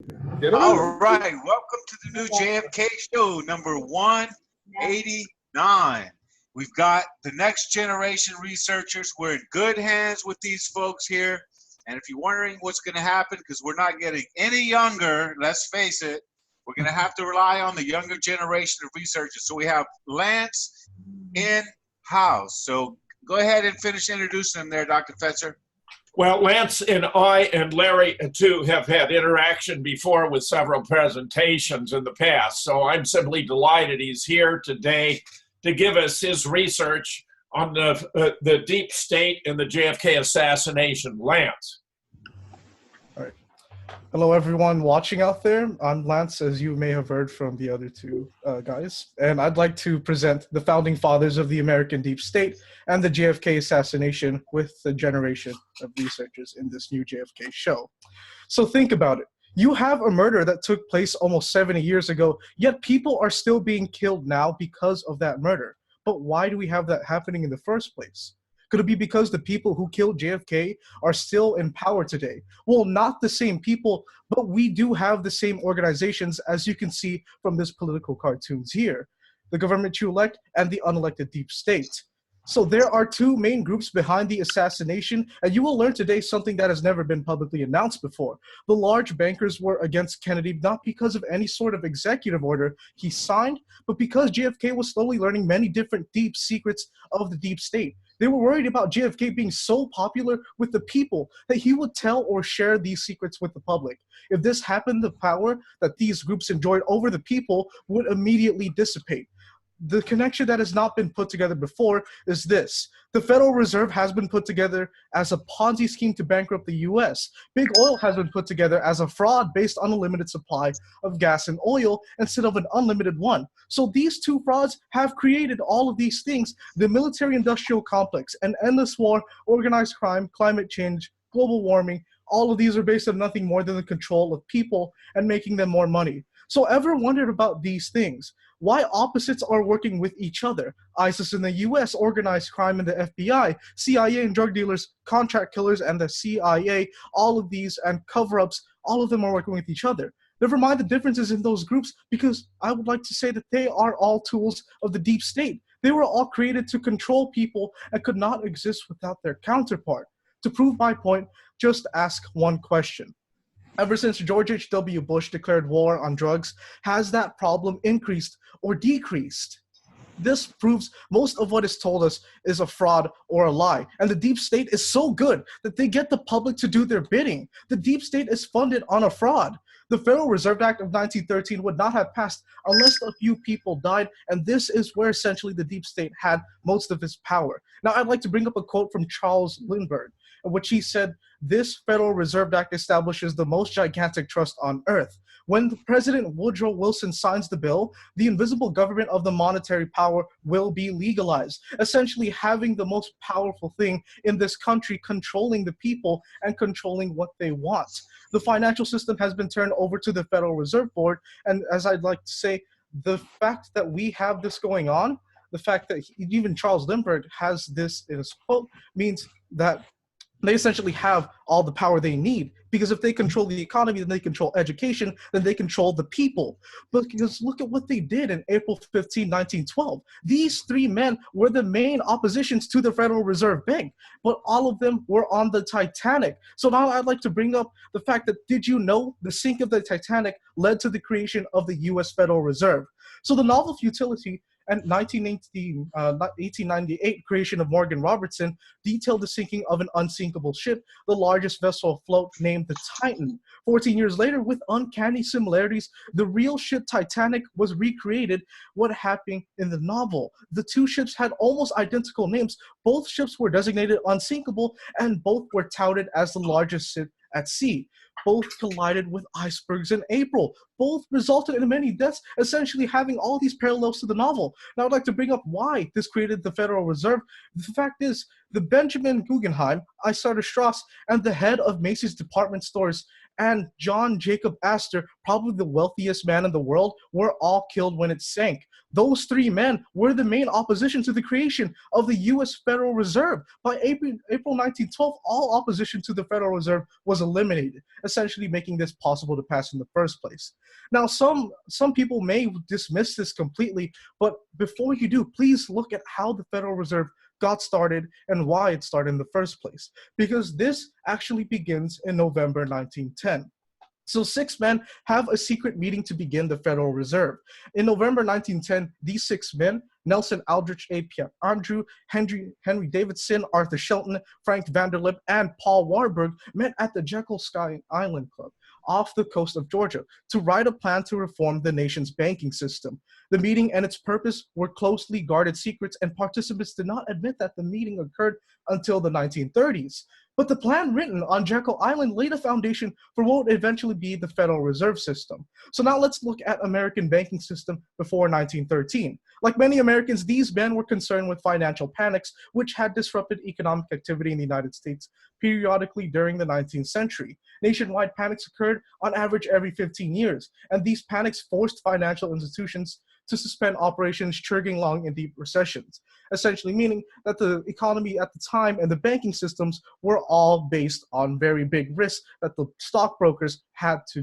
All right, welcome to the new JFK show, number 189. We've got the Next Generation Researchers. We're in good hands with these folks here. And if you're wondering what's going to happen, because we're not getting any younger, let's face it, we're going to have to rely on the younger generation of researchers. So we have Lance in-house. So go ahead and finish introducing them there, Dr. Fetzer. Well, Lance and I and Larry, too, have had interaction before with several presentations in the past. So I'm simply delighted he's here today to give us his research on the deep state and the JFK assassination. Lance. All right. Hello, everyone watching out there. I'm Lance, as you may have heard from the other two guys. And I'd like to present the founding fathers of the American deep state and the JFK assassination with the generation of researchers in this new JFK show. So think about it. You have a murder that took place almost 70 years ago, yet people are still being killed now because of that murder. But why do we have that happening in the first place? Could it be because the people who killed JFK are still in power today? Well, not the same people, but we do have the same organizations, as you can see from this political cartoons here. The government you elect and the unelected deep state. So there are two main groups behind the assassination, and you will learn today something that has never been publicly announced before. The large bankers were against Kennedy not because of any sort of executive order he signed, but because JFK was slowly learning many different deep secrets of the deep state. They were worried about JFK being so popular with the people that he would tell or share these secrets with the public. If this happened, the power that these groups enjoyed over the people would immediately dissipate. The connection that has not been put together before is this. The Federal Reserve has been put together as a Ponzi scheme to bankrupt the US. Big oil has been put together as a fraud based on a limited supply of gas and oil instead of an unlimited one. So these two frauds have created all of these things: the military-industrial complex, an endless war, organized crime, climate change, global warming. All of these are based on nothing more than the control of people and making them more money. So ever wondered about these things? Why opposites are working with each other? ISIS in the US, organized crime in the FBI, CIA and drug dealers, contract killers and the CIA, all of these and cover-ups, all of them are working with each other. Never mind the differences in those groups, because I would like to say that they are all tools of the deep state. They were all created to control people and could not exist without their counterpart. To prove my point, just ask one question. Ever since George H.W. Bush declared war on drugs, has that problem increased or decreased? This proves most of what is told us is a fraud or a lie. And the deep state is so good that they get the public to do their bidding. The deep state is funded on a fraud. The Federal Reserve Act of 1913 would not have passed unless a few people died, and this is where essentially the deep state had most of its power. Now, I'd like to bring up a quote from Charles Lindbergh, in which he said, "This Federal Reserve Act establishes the most gigantic trust on earth. When President Woodrow Wilson signs the bill, the invisible government of the monetary power will be legalized, essentially having the most powerful thing in this country controlling the people and controlling what they want. The financial system has been turned over to the Federal Reserve Board, and as I'd like to say, the fact that we have this going on, the fact that even Charles Lindbergh has this in his quote, means that they essentially have all the power they need, because if they control the economy, then they control education, then they control the people. But because look at what they did in April 15, 1912. These three men were the main oppositions to the Federal Reserve Bank, but all of them were on the Titanic. So now I'd like to bring up the fact that, did you know the sink of the Titanic led to the creation of the US Federal Reserve? So the novel Futility and 1898 creation of Morgan Robertson detailed the sinking of an unsinkable ship, the largest vessel afloat, named the Titan. 14 years later, with uncanny similarities, the real ship Titanic was recreated. What happened in the novel? The two ships had almost identical names. Both ships were designated unsinkable, and both were touted as the largest ship at sea. Both collided with icebergs in April. Both resulted in many deaths, essentially having all these parallels to the novel. Now I'd like to bring up why this created the Federal Reserve. The fact is, the Benjamin Guggenheim, Isarda Strauss, and the head of Macy's department stores and John Jacob Astor, probably the wealthiest man in the world, were all killed when it sank. Those three men were the main opposition to the creation of the U.S. Federal Reserve. By April 1912, all opposition to the Federal Reserve was eliminated, essentially making this possible to pass in the first place. Now, some people may dismiss this completely, but before you do, please look at how the Federal Reserve got started and why it started in the first place, because this actually begins in November 1910. So 6 men have a secret meeting to begin the Federal Reserve. In November 1910, these 6 men, Nelson Aldrich A. Piat Andrew, Henry Davidson, Arthur Shelton, Frank Vanderlip, and Paul Warburg, met at the Jekyll Sky Island Club off the coast of Georgia to write a plan to reform the nation's banking system. The meeting and its purpose were closely guarded secrets, and participants did not admit that the meeting occurred until the 1930s. But the plan written on Jekyll Island laid a foundation for what would eventually be the Federal Reserve System. So now let's look at American banking system before 1913. Like many Americans, these men were concerned with financial panics, which had disrupted economic activity in the United States periodically during the 19th century. Nationwide panics occurred on average every 15 years, and these panics forced financial institutions to suspend operations, triggering long and deep recessions, essentially meaning that the economy at the time and the banking systems were all based on very big risks that the stockbrokers had to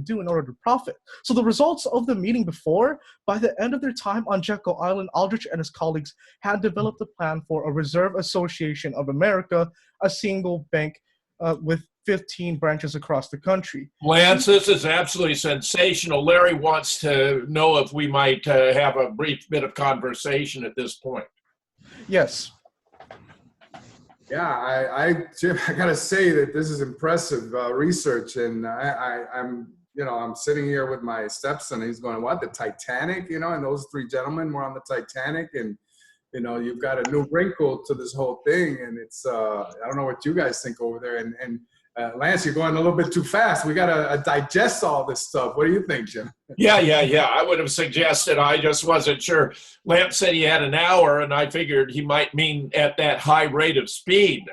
do in order to profit. So the results of the meeting before, by the end of their time on Jekyll Island, Aldrich and his colleagues had developed a plan for a Reserve Association of America, a single bank with 15 branches across the country. Lance, this is absolutely sensational. Larry wants to know if we might have a brief bit of conversation at this point. Yes. Yeah, Jim, I gotta say that this is impressive research, and I'm sitting here with my stepson. He's going, "What, the Titanic?" And those 3 gentlemen were on the Titanic, and you've got a new wrinkle to this whole thing, and it's I don't know what you guys think over there, and Lance, you're going a little bit too fast. We got to digest all this stuff. What do you think, Jim? Yeah. I would have suggested. I just wasn't sure. Lance said he had an hour, and I figured he might mean at that high rate of speed.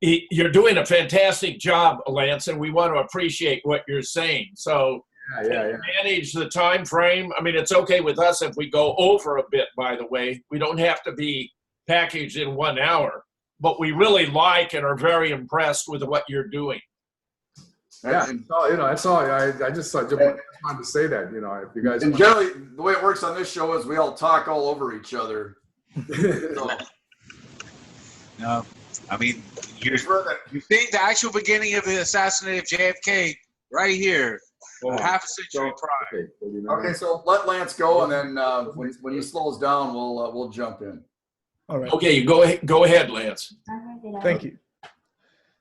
You're doing a fantastic job, Lance, and we want to appreciate what you're saying. So manage the time frame. I mean, it's okay with us if we go over a bit, by the way. We don't have to be packaged in 1 hour. But we really like and are very impressed with what you're doing. Yeah, that's all. I just wanted to say that, if you guys. And generally, the way it works on this show is we all talk all over each other. No, I mean, you're seeing the actual beginning of the assassination of JFK right here, half a century prior. Okay, so let Lance go, and then when he slows down, we'll jump in. All right. Okay, go ahead, Lance. Thank you.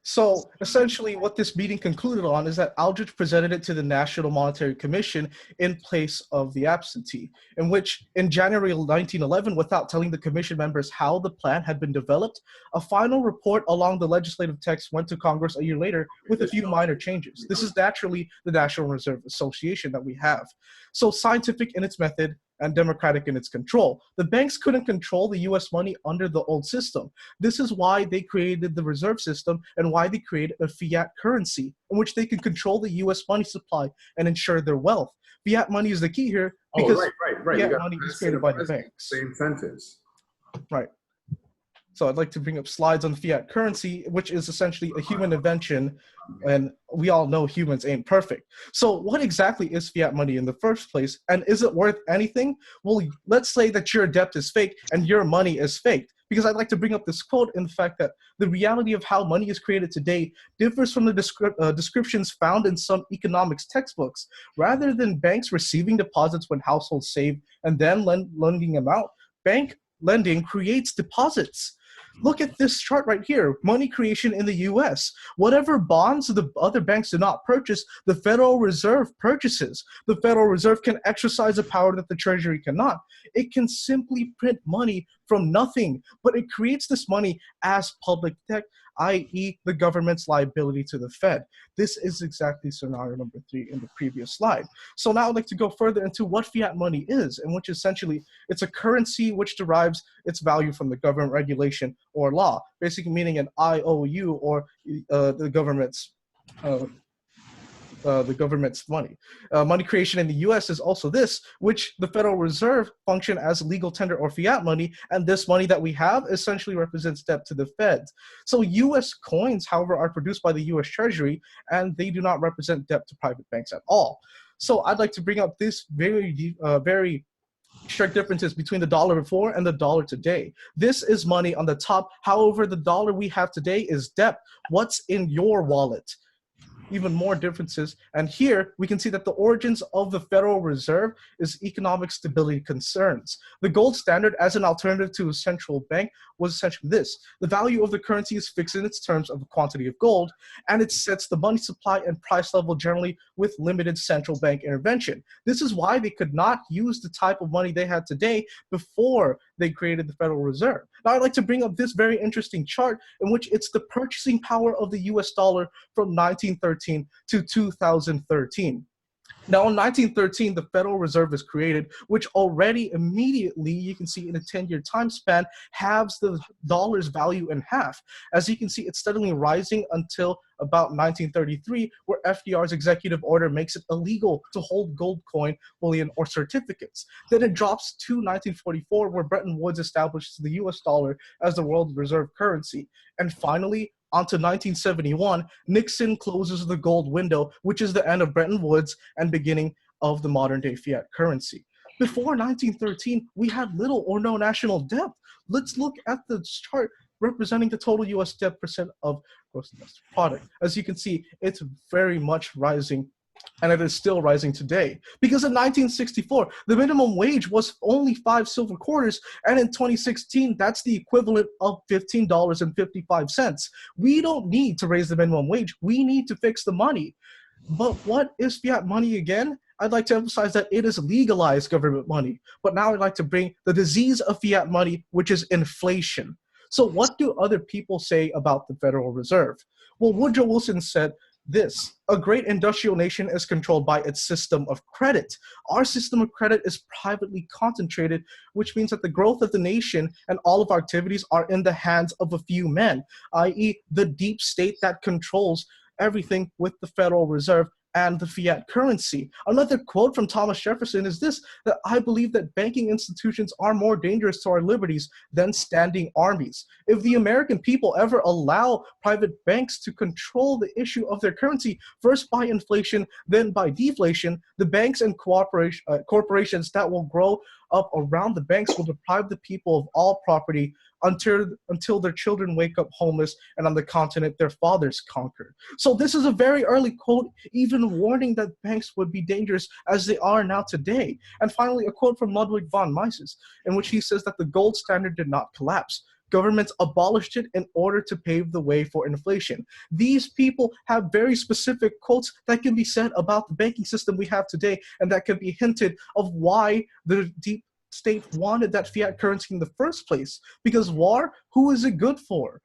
So essentially what this meeting concluded on is that Aldrich presented it to the National Monetary Commission in place of the absentee, in which in January 1911, without telling the commission members how the plan had been developed, a final report along the legislative text went to Congress a year later with a few minor changes. This is naturally the National Reserve Association that we have. So scientific in its method, and democratic in its control. The banks couldn't control the US money under the old system. This is why they created the reserve system and why they created a fiat currency in which they can control the US money supply and ensure their wealth. Fiat money is the key here because right. fiat money is created by the banks. Same sentence. Right. So I'd like to bring up slides on fiat currency, which is essentially a human invention, and we all know humans ain't perfect. So what exactly is fiat money in the first place, and is it worth anything? Well, let's say that your debt is fake and your money is faked, because I'd like to bring up this quote in the fact that the reality of how money is created today differs from the descriptions found in some economics textbooks. Rather than banks receiving deposits when households save and then lending them out, bank lending creates deposits. Look at this chart right here, money creation in the US. Whatever bonds the other banks do not purchase, the Federal Reserve purchases. The Federal Reserve can exercise a power that the Treasury cannot. It can simply print money from nothing, but it creates this money as public debt, i.e. the government's liability to the Fed. This is exactly scenario number 3 in the previous slide. So now I'd like to go further into what fiat money is, and which essentially it's a currency which derives its value from the government regulation or law, basically meaning an IOU or the government's uh, the government's money. Money creation in the US is also this, which the Federal Reserve function as legal tender or fiat money, and this money that we have essentially represents debt to the Fed. So US coins, however, are produced by the US Treasury, and they do not represent debt to private banks at all. So I'd like to bring up this very stark differences between the dollar before and the dollar today. This is money on the top. However, the dollar we have today is debt. What's in your wallet? Even more differences. And here we can see that the origins of the Federal Reserve is economic stability concerns. The gold standard as an alternative to a central bank was essentially this. The value of the currency is fixed in its terms of a quantity of gold, and it sets the money supply and price level generally with limited central bank intervention. This is why they could not use the type of money they had today before they created the Federal Reserve. Now I'd like to bring up this very interesting chart in which it's the purchasing power of the US dollar from 1913 to 2013. Now, in 1913, the Federal Reserve is created, which already immediately, you can see in a 10-year time span, halves the dollar's value in half. As you can see, it's steadily rising until about 1933, where FDR's executive order makes it illegal to hold gold coin, bullion, or certificates. Then it drops to 1944, where Bretton Woods establishes the US dollar as the world reserve currency. And finally, onto 1971, Nixon closes the gold window, which is the end of Bretton Woods and beginning of the modern-day fiat currency. Before 1913, we had little or no national debt. Let's look at the chart representing the total US debt percent of gross domestic product. As you can see, it's very much rising, and it is still rising today. Because in 1964, the minimum wage was only 5 silver quarters, and in 2016, that's the equivalent of $15.55. We don't need to raise the minimum wage. We need to fix the money. But what is fiat money again? I'd like to emphasize that it is legalized government money. But now I'd like to bring the disease of fiat money, which is inflation. So what do other people say about the Federal Reserve? Well, Woodrow Wilson said this: a great industrial nation is controlled by its system of credit. Our system of credit is privately concentrated, which means that the growth of the nation and all of our activities are in the hands of a few men, i.e. the deep state that controls everything with the Federal Reserve and the fiat currency. Another quote from Thomas Jefferson is this: that I believe that banking institutions are more dangerous to our liberties than standing armies. If the American people ever allow private banks to control the issue of their currency, first by inflation, then by deflation, the banks and corporations that will grow up around the banks will deprive the people of all property until their children wake up homeless and on the continent their fathers conquered. So this is a very early quote, even warning that banks would be dangerous as they are now today. And finally, a quote from Ludwig von Mises, in which he says that the gold standard did not collapse. Governments abolished it in order to pave the way for inflation. These people have very specific quotes that can be said about the banking system we have today, and that can be hinted of why the deep state wanted that fiat currency in the first place. Because war, who is it good for?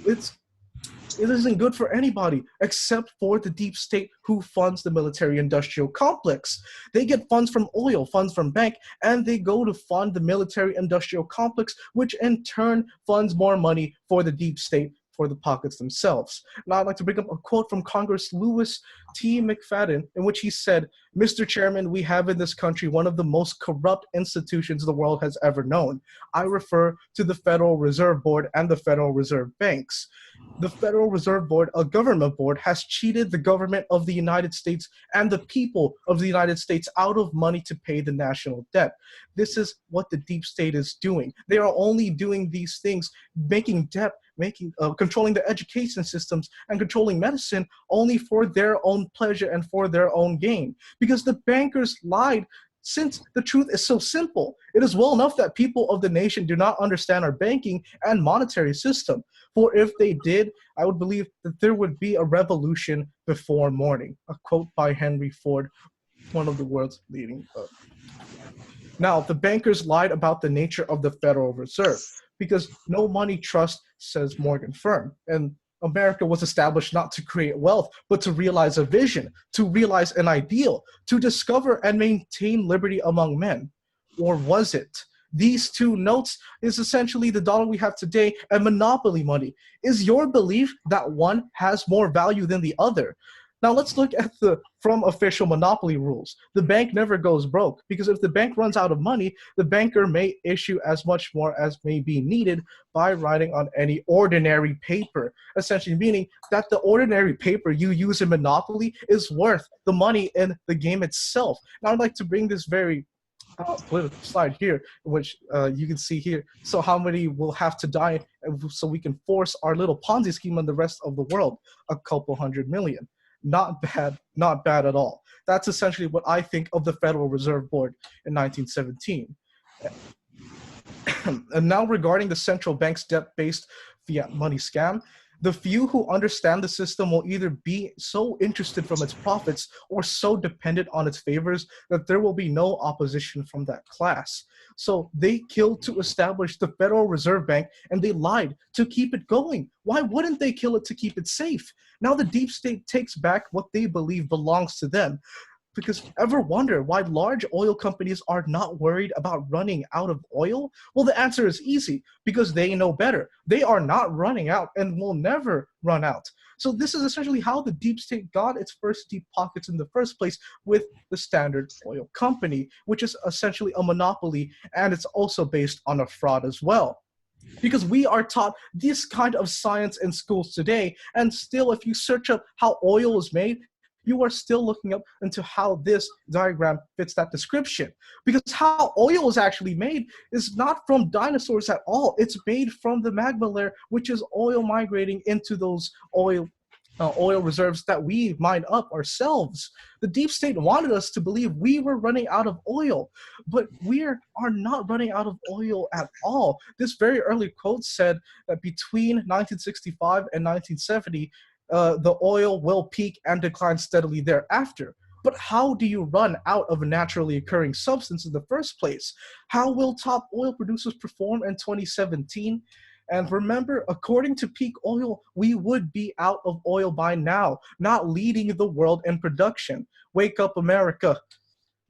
It isn't good for anybody except for the deep state who funds the military-industrial complex. They get funds from oil, funds from bank, and they go to fund the military-industrial complex, which in turn funds more money for the deep state, for the pockets themselves. Now I'd like to bring up a quote from Congress Lewis T. McFadden, in which he said, "Mr. Chairman, we have in this country one of the most corrupt institutions the world has ever known. I refer to the Federal Reserve Board and the Federal Reserve Banks. The Federal Reserve Board, a government board, has cheated the government of the United States and the people of the United States out of money to pay the national debt." This is what the deep state is doing. They are only doing these things, making debt, controlling the education systems and controlling medicine only for their own pleasure and for their own gain. Because the bankers lied. Since the truth is so simple, it is well enough that people of the nation do not understand our banking and monetary system. For if they did, I would believe that there would be a revolution before morning. A quote by Henry Ford, one of the world's leading. Now, the bankers lied about the nature of the Federal Reserve because no money trust, says Morgan Firm. And America was established not to create wealth, but to realize a vision, to realize an ideal, to discover and maintain liberty among men. Or was it? These two notes is essentially the dollar we have today and monopoly money. Is your belief that one has more value than the other? Now let's look at from official monopoly rules. The bank never goes broke, because if the bank runs out of money, the banker may issue as much more as may be needed by writing on any ordinary paper, essentially meaning that the ordinary paper you use in monopoly is worth the money in the game itself. Now I'd like to bring this very political slide here, which you can see here. So how many will have to die so we can force our little Ponzi scheme on the rest of the world? A couple 100 million. Not bad, not bad at all. That's essentially what I think of the Federal Reserve Board in 1917. And now regarding the central bank's debt-based fiat money scam, the few who understand the system will either be so interested from its profits or so dependent on its favors that there will be no opposition from that class. So they killed to establish the Federal Reserve Bank, and they lied to keep it going. Why wouldn't they kill it to keep it safe? Now the deep state takes back what they believe belongs to them. Because ever wonder why large oil companies are not worried about running out of oil? Well, the answer is easy, because they know better. They are not running out and will never run out. So this is essentially how the deep state got its first deep pockets in the first place, with the Standard Oil Company, which is essentially a monopoly, and it's also based on a fraud as well. Because we are taught this kind of science in schools today, and still if you search up how oil is made, you are still looking up into how this diagram fits that description. Because how oil is actually made is not from dinosaurs at all. It's made from the magma layer, which is oil migrating into those oil reserves that we mine up ourselves. The deep state wanted us to believe we were running out of oil, but we are not running out of oil at all. This very early quote said that between 1965 and 1970, the oil will peak and decline steadily thereafter. But how do you run out of a naturally occurring substance in the first place? How will top oil producers perform in 2017? And remember, according to peak oil, we would be out of oil by now, not leading the world in production. Wake up, America.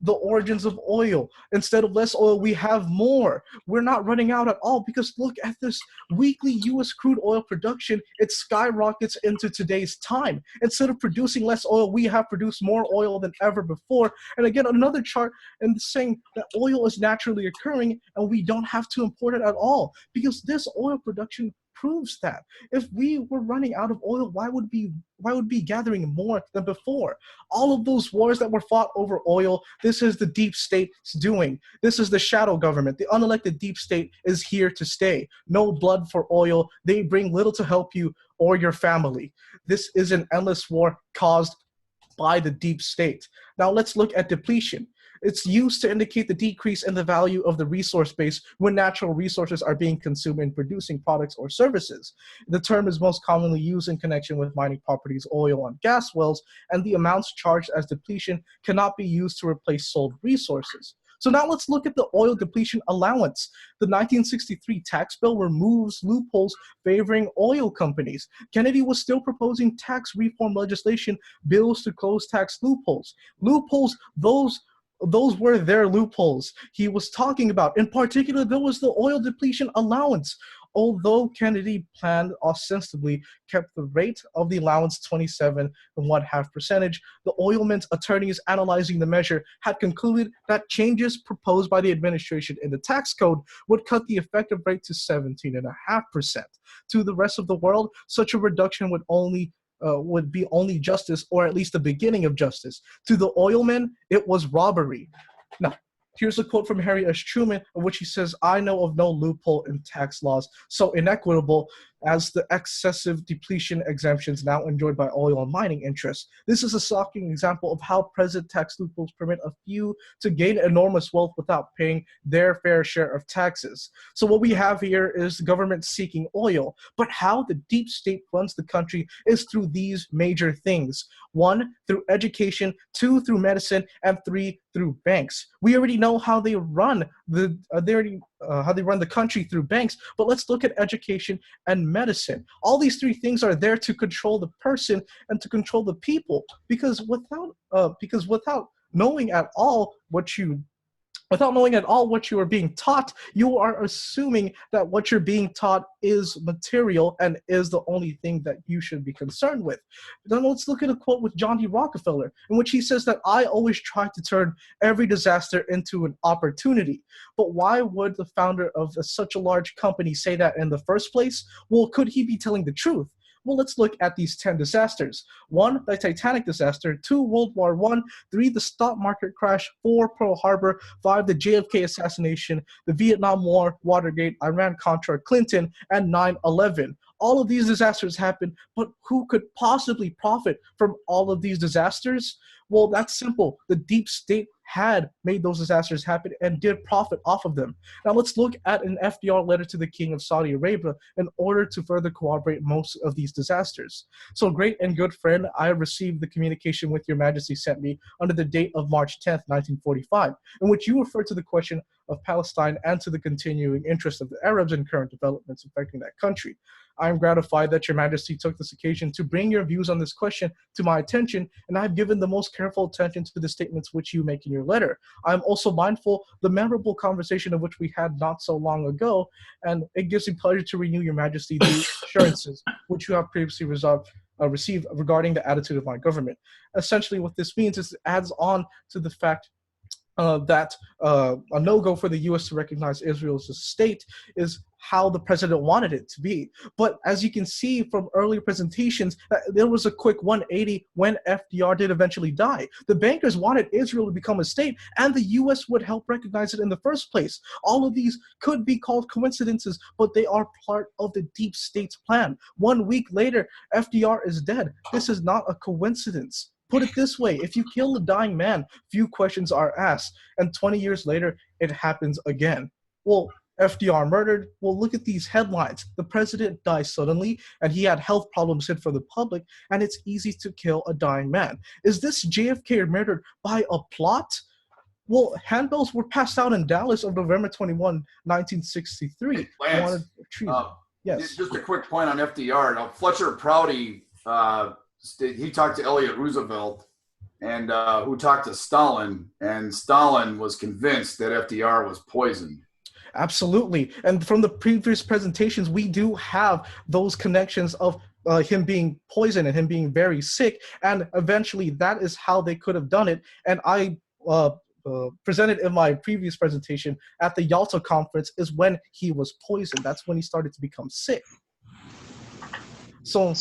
The origins of oil. Instead of less oil, we have more. We're not running out at all, because look at this weekly U.S. crude oil production. It skyrockets into today's time. Instead of producing less oil, we have produced more oil than ever before. And again, another chart and saying that oil is naturally occurring and we don't have to import it at all, because this oil production proves that. If we were running out of oil, why would be gathering more than before? All of those wars that were fought over oil, this is the deep state's doing. This is the shadow government. The unelected deep state is here to stay. No blood for oil. They bring little to help you or your family. This is an endless war caused by the deep state. Now let's look at depletion. It's used to indicate the decrease in the value of the resource base when natural resources are being consumed in producing products or services. The term is most commonly used in connection with mining properties, oil and gas wells, and the amounts charged as depletion cannot be used to replace sold resources. So now let's look at the oil depletion allowance. The 1963 tax bill removes loopholes favoring oil companies. Kennedy was still proposing tax reform legislation, bills to close tax loopholes. Loopholes, those were their loopholes he was talking about. In particular, there was the oil depletion allowance. Although Kennedy planned ostensibly kept the rate of the allowance 27.5%, the oil mint attorneys analyzing the measure had concluded that changes proposed by the administration in the tax code would cut the effective rate to 17.5%. To the rest of the world, such a reduction would be only justice, or at least the beginning of justice. To the oilmen, it was robbery. Now, here's a quote from Harry S. Truman, in which he says, "I know of no loophole in tax laws so inequitable as the excessive depletion exemptions now enjoyed by oil and mining interests. This is a shocking example of how present tax loopholes permit a few to gain enormous wealth without paying their fair share of taxes." So what we have here is the government seeking oil, but how the deep state runs the country is through these major things. 1, through education, 2, through medicine, and 3, through banks. We already know how they run the country, through banks, but let's look at education and medicine. All these 3 things are there to control the person and to control the people, because without knowing at all what you Without knowing at all what you are being taught, you are assuming that what you're being taught is material and is the only thing that you should be concerned with. Then let's look at a quote with John D. Rockefeller, in which he says that I always try to turn every disaster into an opportunity. But why would the founder of such a large company say that in the first place? Well, could he be telling the truth? Well, let's look at these 10 disasters. 1, the Titanic disaster. 2, World War I. 3, the stock market crash. 4, Pearl Harbor. 5, the JFK assassination. The Vietnam War, Watergate, Iran-Contra, Clinton, and 9/11. All of these disasters happened, but who could possibly profit from all of these disasters? Well, that's simple. The deep state had made those disasters happen and did profit off of them. Now let's look at an FDR letter to the King of Saudi Arabia in order to further corroborate most of these disasters. So, great and good friend, I received the communication with your majesty sent me under the date of March 10th, 1945, in which you refer to the question of Palestine and to the continuing interest of the Arabs in current developments affecting that country. I am gratified that your majesty took this occasion to bring your views on this question to my attention, and I have given the most careful attention to the statements which you make in your letter. I am also mindful the memorable conversation of which we had not so long ago, and it gives me pleasure to renew your majesty the assurances which you have previously received regarding the attitude of my government. Essentially, what this means is it adds on to the fact that a no-go for the U.S. to recognize Israel as a state is how the president wanted it to be. But as you can see from earlier presentations, there was a quick 180 when FDR did eventually die. The bankers wanted Israel to become a state, and the U.S. would help recognize it in the first place. All of these could be called coincidences, but they are part of the deep state's plan. 1 week later, FDR is dead. This is not a coincidence. Put it this way, if you kill a dying man, few questions are asked, and 20 years later, it happens again. Well, FDR murdered? Well, look at these headlines. The president dies suddenly, and he had health problems hid from the public, and it's easy to kill a dying man. Is this JFK murdered by a plot? Well, handbills were passed out in Dallas on November 21, 1963. Lance, Yes. Just a quick point on FDR. Now, Fletcher Prouty, he talked to Elliott Roosevelt, and who talked to Stalin, and Stalin was convinced that FDR was poisoned. Absolutely. And from the previous presentations, we do have those connections of him being poisoned and him being very sick. And eventually that is how they could have done it. And I presented in my previous presentation at the Yalta conference is when he was poisoned. That's when he started to become sick. So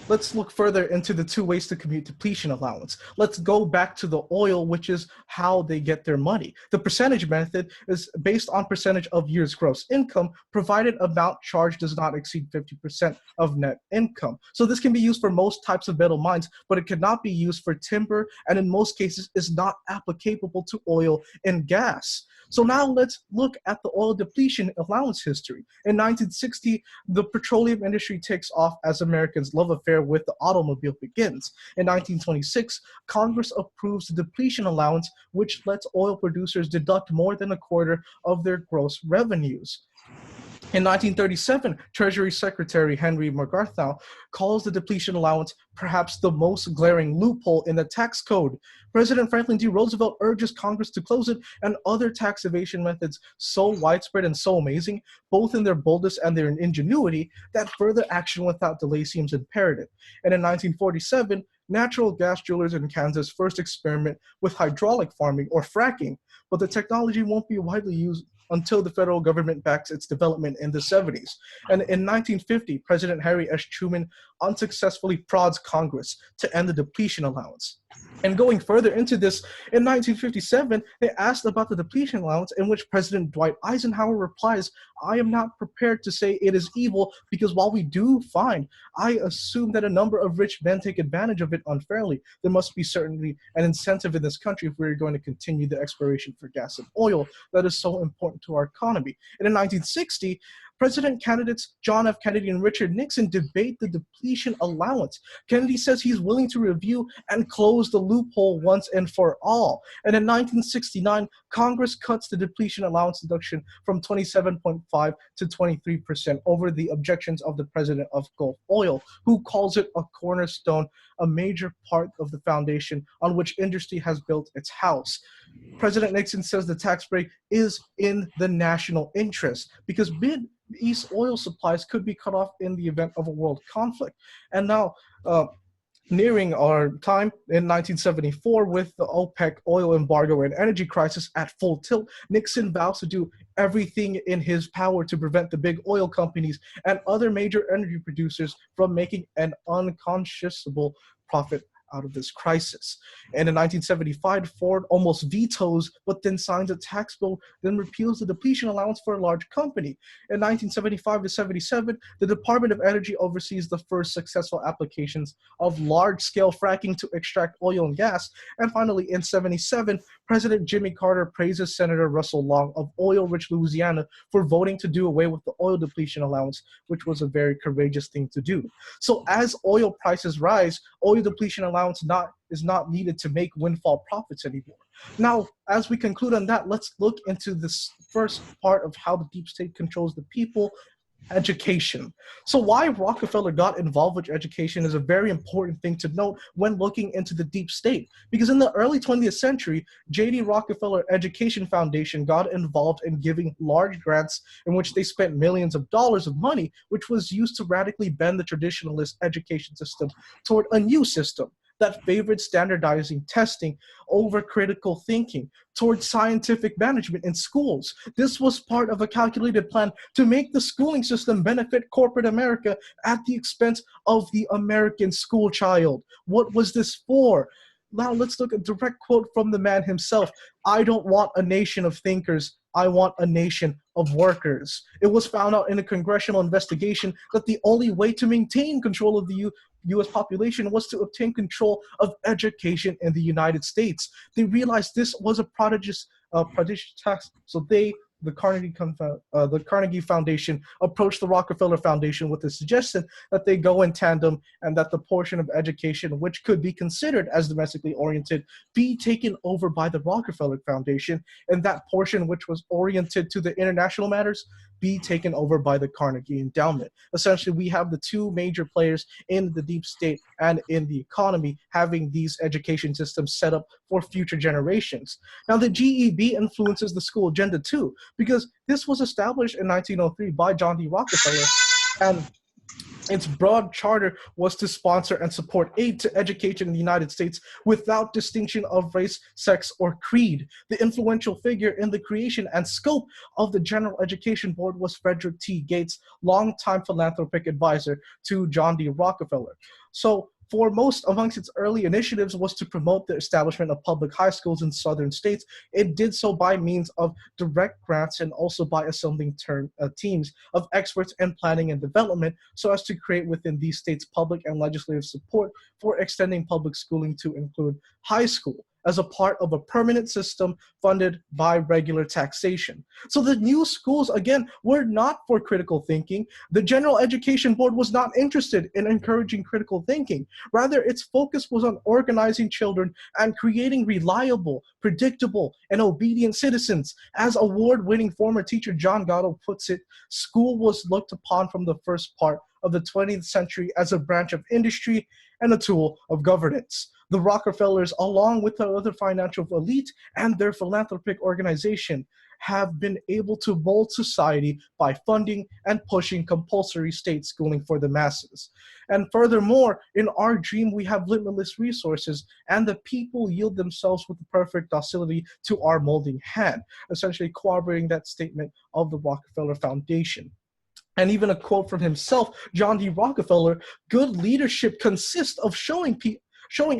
let's look further into the 2 ways to compute depletion allowance. Let's go back to the oil, which is how they get their money. The percentage method is based on percentage of year's gross income, provided amount charged does not exceed 50% of net income. So this can be used for most types of metal mines, but it cannot be used for timber, and in most cases is not applicable to oil and gas. So now let's look at the oil depletion allowance history. In 1960, the petroleum industry takes off as Americans' love affair with the automobile begins. In 1926, Congress approves the depletion allowance, which lets oil producers deduct more than a quarter of their gross revenues. In 1937, Treasury Secretary Henry McGarthow calls the depletion allowance perhaps the most glaring loophole in the tax code. President Franklin D. Roosevelt urges Congress to close it, and other tax evasion methods so widespread and so amazing, both in their boldness and their ingenuity, that further action without delay seems imperative. And in 1947, natural gas drillers in Kansas first experiment with hydraulic farming or fracking, but the technology won't be widely used until the federal government backs its development in the 70s. And in 1950, President Harry S. Truman unsuccessfully prods Congress to end the depletion allowance. And going further into this, in 1957, they asked about the depletion allowance, in which President Dwight Eisenhower replies, I am not prepared to say it is evil, because while we do find, I assume that a number of rich men take advantage of it unfairly. There must be certainly an incentive in this country if we're going to continue the exploration for gas and oil that is so important to our economy. And in 1960, President candidates John F. Kennedy and Richard Nixon debate the depletion allowance. Kennedy says he's willing to review and close the loophole once and for all. And in 1969, Congress cuts the depletion allowance deduction from 27.5 to 23% over the objections of the president of Gulf Oil, who calls it a cornerstone, a major part of the foundation on which industry has built its house. President Nixon says the tax break is in the national interest because East oil supplies could be cut off in the event of a world conflict. And now, nearing our time in 1974 with the OPEC oil embargo and energy crisis at full tilt, Nixon vows to do everything in his power to prevent the big oil companies and other major energy producers from making an unconscionable profit out of this crisis. And in 1975, Ford almost vetoes, but then signs a tax bill, then repeals the depletion allowance for a large company. In 1975 to 77, the Department of Energy oversees the first successful applications of large-scale fracking to extract oil and gas. And finally, in 77, President Jimmy Carter praises Senator Russell Long of oil-rich Louisiana for voting to do away with the oil depletion allowance, which was a very courageous thing to do. So as oil prices rise, oil depletion allowance is not needed to make windfall profits anymore. Now, as we conclude on that, let's look into this first part of how the deep state controls the people. Education. So why Rockefeller got involved with education is a very important thing to note when looking into the deep state. Because in the early 20th century, J.D. Rockefeller Education Foundation got involved in giving large grants in which they spent millions of dollars of money, which was used to radically bend the traditionalist education system toward a new system that favored standardizing testing over critical thinking towards scientific management in schools. This was part of a calculated plan to make the schooling system benefit corporate America at the expense of the American school child. What was this for? Now let's look at a direct quote from the man himself. "I don't want a nation of thinkers. I want a nation of workers." It was found out in a congressional investigation that the only way to maintain control of the U.S. population was to obtain control of education in the United States. They realized this was a prodigious task, so the Carnegie Foundation approached the Rockefeller Foundation with the suggestion that they go in tandem and that the portion of education which could be considered as domestically oriented be taken over by the Rockefeller Foundation, and that portion which was oriented to the international matters be taken over by the Carnegie Endowment. Essentially, we have the two major players in the deep state and in the economy having these education systems set up for future generations. Now, the GEB influences the school agenda too, because this was established in 1903 by John D. Rockefeller, and its broad charter was to sponsor and support aid to education in the United States without distinction of race, sex, or creed. The influential figure in the creation and scope of the General Education Board was Frederick T. Gates, longtime philanthropic advisor to John D. Rockefeller. So, foremost amongst its early initiatives was to promote the establishment of public high schools in southern states. It did so by means of direct grants and also by assembling teams of experts in planning and development so as to create within these states public and legislative support for extending public schooling to include high school as a part of a permanent system funded by regular taxation. So the new schools, again, were not for critical thinking. The General Education Board was not interested in encouraging critical thinking. Rather, its focus was on organizing children and creating reliable, predictable, and obedient citizens. As award-winning former teacher John Gatto puts it, school was looked upon from the first part of the 20th century as a branch of industry and a tool of governance. The Rockefellers, along with the other financial elite and their philanthropic organization, have been able to mold society by funding and pushing compulsory state schooling for the masses. And furthermore, in our dream, we have limitless resources, and the people yield themselves with the perfect docility to our molding hand, essentially corroborating that statement of the Rockefeller Foundation. And even a quote from himself, John D. Rockefeller, "Good leadership consists of showing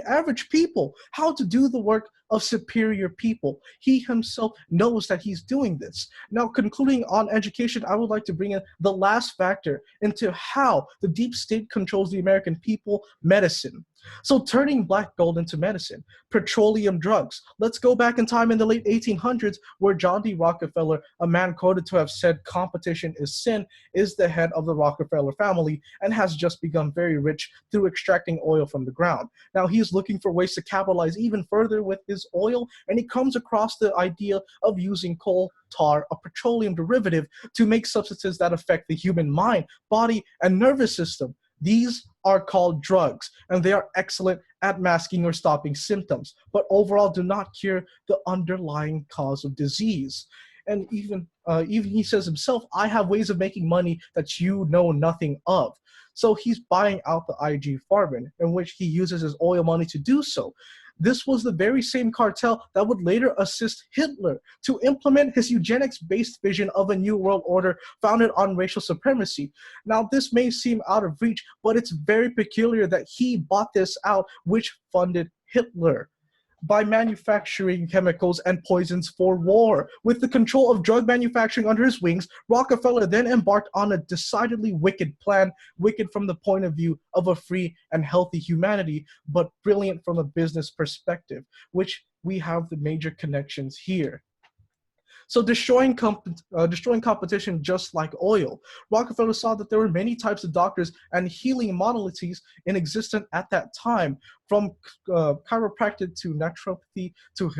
average people how to do the work of superior people." He himself knows that he's doing this. Now, concluding on education, I would like to bring in the last factor into how the deep state controls the American people: medicine. So turning black gold into medicine, petroleum drugs. Let's go back in time in the late 1800s where John D. Rockefeller, a man quoted to have said competition is sin, is the head of the Rockefeller family and has just become very rich through extracting oil from the ground. Now he's looking for ways to capitalize even further with his oil, and he comes across the idea of using coal tar, a petroleum derivative, to make substances that affect the human mind, body, and nervous system. These are called drugs, and they are excellent at masking or stopping symptoms, but overall do not cure the underlying cause of disease. And even he says himself, I have ways of making money that you know nothing of. So he's buying out the IG Farben, in which he uses his oil money to do so. This was the very same cartel that would later assist Hitler to implement his eugenics-based vision of a new world order founded on racial supremacy. Now, this may seem out of reach, but it's very peculiar that he bought this out, which funded Hitler by manufacturing chemicals and poisons for war. With the control of drug manufacturing under his wings, Rockefeller then embarked on a decidedly wicked plan, wicked from the point of view of a free and healthy humanity, but brilliant from a business perspective, which we have the major connections here. So destroying competition just like oil. Rockefeller saw that there were many types of doctors and healing modalities in existence at that time, from chiropractic to naturopathy to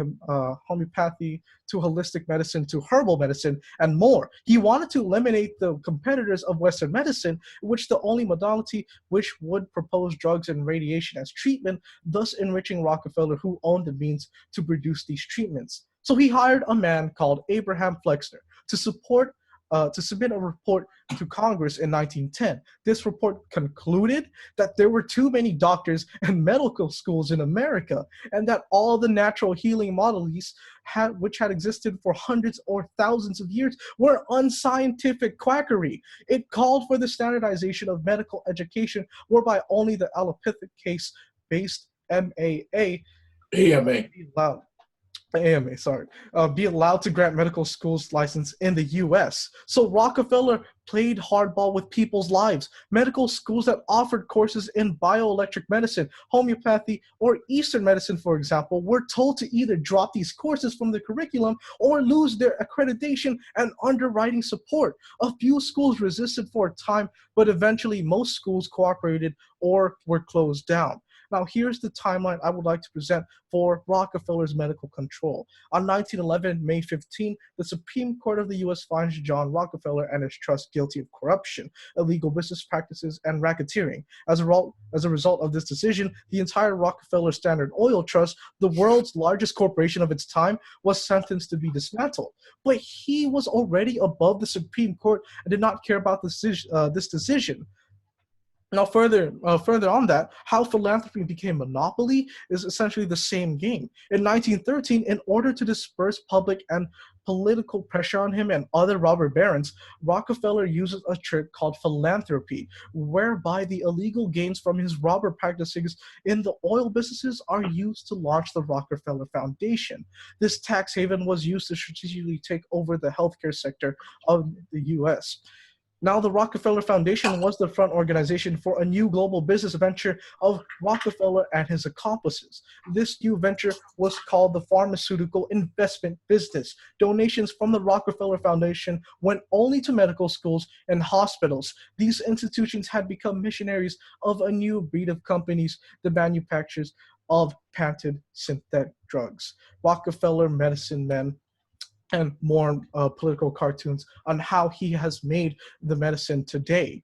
homeopathy to holistic medicine to herbal medicine and more. He wanted to eliminate the competitors of Western medicine, which the only modality which would propose drugs and radiation as treatment, thus enriching Rockefeller, who owned the means to produce these treatments. So he hired a man called Abraham Flexner to submit a report to Congress in 1910. This report concluded that there were too many doctors and medical schools in America, and that all the natural healing modalities which had existed for hundreds or thousands of years were unscientific quackery. It called for the standardization of medical education, whereby only the allopathic case-based be allowed to grant medical schools license in the U.S. So Rockefeller played hardball with people's lives. Medical schools that offered courses in bioelectric medicine, homeopathy, or Eastern medicine, for example, were told to either drop these courses from the curriculum or lose their accreditation and underwriting support. A few schools resisted for a time, but eventually most schools cooperated or were closed down. Now, here's the timeline I would like to present for Rockefeller's medical control. On 1911, May 15, the Supreme Court of the U.S. finds John Rockefeller and his trust guilty of corruption, illegal business practices, and racketeering. As a result of this decision, the entire Rockefeller Standard Oil Trust, the world's largest corporation of its time, was sentenced to be dismantled. But he was already above the Supreme Court and did not care about this decision. Now, further on that, how philanthropy became monopoly is essentially the same game. In 1913, in order to disperse public and political pressure on him and other robber barons, Rockefeller uses a trick called philanthropy, whereby the illegal gains from his robber practices in the oil businesses are used to launch the Rockefeller Foundation. This tax haven was used to strategically take over the healthcare sector of the U.S. Now, the Rockefeller Foundation was the front organization for a new global business venture of Rockefeller and his accomplices. This new venture was called the Pharmaceutical Investment Business. Donations from the Rockefeller Foundation went only to medical schools and hospitals. These institutions had become missionaries of a new breed of companies, the manufacturers of patented synthetic drugs. Rockefeller medicine men and more political cartoons on how he has made the medicine today.